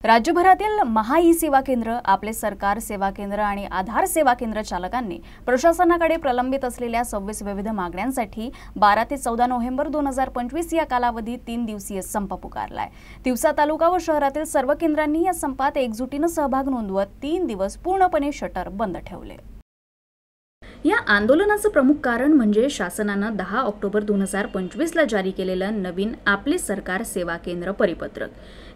राज्यभरातील महा ई सेवा केंद्र, आपले सरकार सेवा केंद्र आणि आधार सेवा केंद्र चालकांनी प्रशासनाकडे प्रलंबित असलेल्या 26 विविध मागण्यांसाठी 12 ते 14 नोव्हेंबर 2025 या कालावधीत 3 दिवसीय संप पुकारलाय। तिवसा तालुका व शहरातील सर्व केंद्रांनी या संपात एकजुटीने सहभाग नोंदवत 3 दिवस पूर्णपणे शटर बंद ठेवले। या आंदोलनाचं प्रमुख कारण म्हणजे शासनानं 10 ऑक्टोबर 2025 ला जारी केलेलं नवीन आपले सरकार सेवा केंद्र परिपत्रक।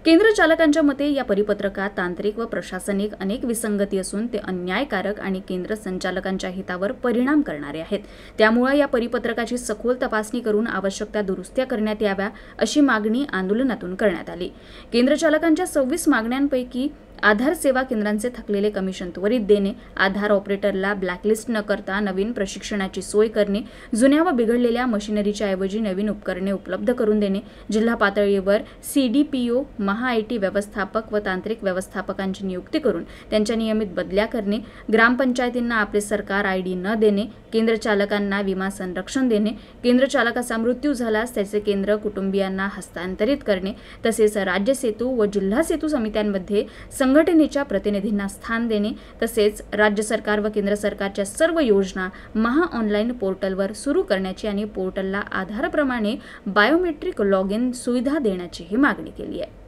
केंद्र चालकांच्या मते या परिपत्रकात तांत्रिक व प्रशासनिक अनेक विसंगती असून ते अन्यायकारक आणि केंद्र संचालकांच्या हितावर परिणाम करणारे आहेत। त्यामुळे या परिपत्रकाची सखोल तपासणी करून आवश्यक त्या दुरुस्त्या करण्यात याव्या अशी मागणी आंदोलनातून करण्यात आली। केंद्र चालकांच्या 26 मागण्यांपैकी आधार सेवा केंद्रांचे थकलेले कमिशन त्वरित देणे, आधार ऑपरेटरला ब्लॅकलिस्ट न करता नवीन प्रशिक्षणाची सोय करणे, जुन्या व बिघडलेल्या मशिनरीच्या ऐवजी नवीन उपकरणे उपलब्ध करून देणे, जिल्हा पातळीवर CDPO, महा-IT व्यवस्थापक व तांत्रिक व्यवस्थापकांची नियुक्ती करून त्यांच्या नियमित बदल्या करणे, ग्रामपंचायतींना आपले सरकार ID न देणे, केंद्र चालकांना विमा संरक्षण देणे, केंद्र चालकाचा मृत्यू झाल्यास त्याचे केंद्र कुटुंबियांना हस्तांतरित करणे, तसेच राज्य सेतू व जिल्हा सेतू समित्यांमध्ये संघटनेच्या प्रतिनिधींना स्थान देणे, तसेच राज्य सरकार व केंद्र सरकारच्या सर्व योजना महा ऑनलाईन पोर्टलवर सुरू करण्याची आणि पोर्टलला आधारप्रमाणे बायोमेट्रिक लॉग इन सुविधा देण्याची मागणी केली आहे।